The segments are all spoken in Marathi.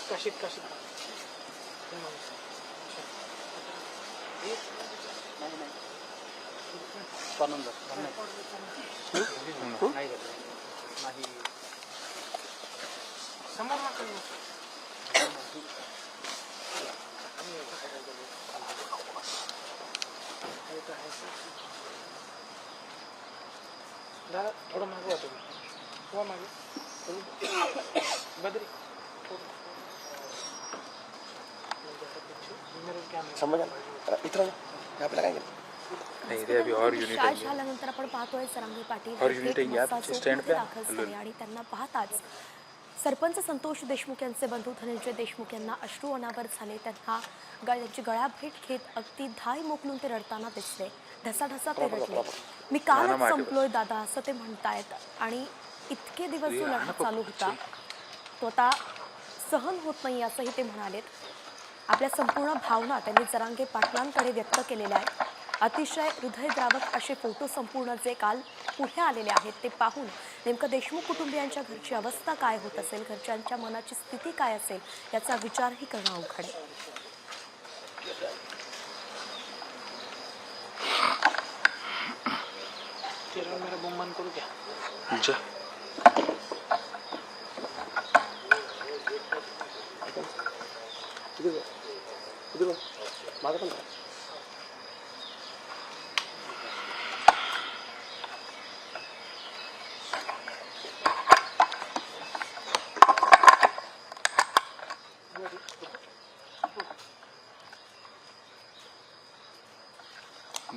काशीत काशीत समोर दादा थोडं मागं वाटतो किंवा मागे बदरी समझ इतना आपल्याला काय केलं झाल्यानंतर आपण पाहतोय सरांगी पाटील दाखल झाले आणि त्यांना पाहताच सरपंच संतोष देशमुख यांचे बंधू धनंजय देशमुख यांना अश्रू अनावर झाले. त्यांना त्यांची गळाभेट घेत अगदी धाय मोकलून ते रडताना दिसले. ढसाढसा ते रडले. मी कालच संपलोय दादा असं ते म्हणतायत आणि इतके दिवस जो लढा चालू होता तो आता सहन होत नाही असंही ते म्हणालेत. आपल्या संपूर्ण भावना त्यांनी जरांगे पाटलांकडे व्यक्त केलेल्या आहेत. अतिशय हृदयद्रावक असे फोटो संपूर्ण जे काल पुढे आलेले आहेत ते पाहून नेमकं देशमुख कुटुंबियांच्या घरची अवस्था काय होत असेल, घरच्यांच्या मनाची स्थिती काय असेल याचा विचारही करणं अवघड आहे. मेरा बम बंद करू क्या माझं पण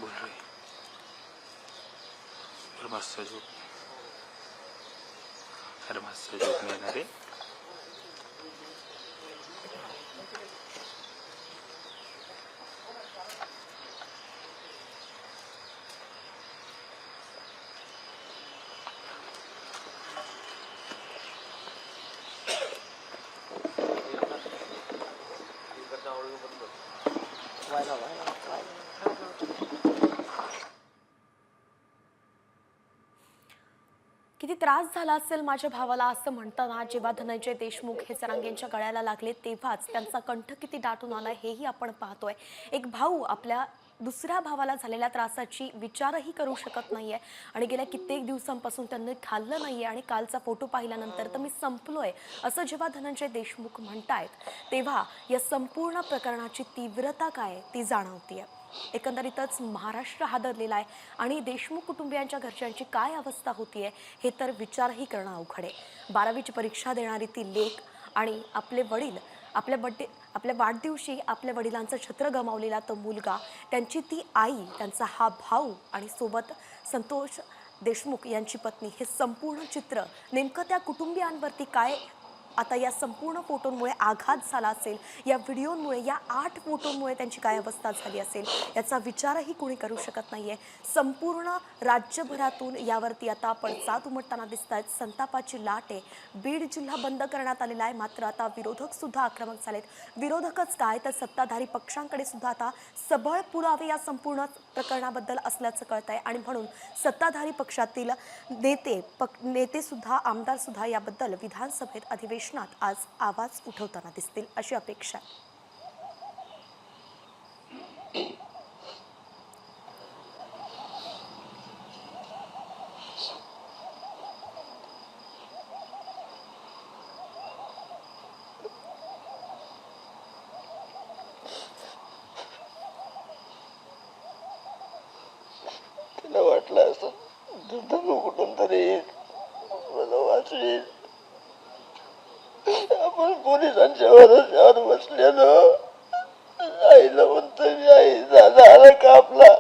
बोल रही मस्त झोप अरे मस्त झोप में ना रे किती त्रास झाला असेल माझ्या भावाला असं म्हणताना जेव्हा धनंजय देशमुख हे जरांगेंच्या गळ्याला लागले तेव्हाच त्यांचा कंठ किती दाटून आला हेही आपण पाहतोय. एक भाऊ आपल्या दुसऱ्या भावाला झालेल्या त्रासाची विचारही करू शकत नाहीये आणि गेल्या कित्येक दिवसांपासून त्यांनी खाल्लं नाहीये आणि कालचा फोटो पाहिल्यानंतर तर मी संपलोय असं जेव्हा धनंजय देशमुख म्हणतायत तेव्हा या संपूर्ण प्रकरणाची तीव्रता काय ती जाणवतीये. एकंदरीतच महाराष्ट्र हादरलेला आहे आणि देशमुख कुटुंबियांच्या घरच्यांची काय अवस्था होतीये हे तर विचारही करणं अवघड आहे. 12वीची परीक्षा देणारी ती लेक आणि आपले वडील आपल्या वाढदिवशी आपल्या वडिलांचं छत्र गमावलेला तो मुलगा, त्यांची ती आई, त्यांचा हा भाऊ आणि सोबत संतोष देशमुख यांची पत्नी, हे संपूर्ण चित्र नेमकं त्या कुटुंबियांवरती काय आता या संपूर्ण फोटोंमुळे आघात झाला असेल, या व्हिडिओमुळे, या 8 फोटोंमुळे त्यांची काय अवस्था झाली असेल याचा विचारही कोणी करू शकत नाहीये. संपूर्ण राज्यभरातून यावरती आता पडसाद उमटताना दिसत आहेत. संतापाची लाट आहे. बीड जिल्हा बंद करण्यात आलेला आहे, मात्र आता विरोधक सुद्धा आक्रमक झालेत. विरोधकच काय तर सत्ताधारी पक्षांकडे सुद्धा आता सबळ पुरावे या संपूर्ण प्रकरणाबद्दल असल्याचं कळत आहे आणि म्हणून सत्ताधारी पक्षातील नेते सुद्धा, आमदार सुद्धा याबद्दल विधानसभेत अधिवेशन आज आवाज उठवताना दिसतील अशी अपेक्षा आहे. तिला वाटलं असं कुठून तरी मला वाचवी आपण पोलिसांच्या भरोश्यावर बसलेलो. आईला म्हणतो मी, आई झाला का आपला.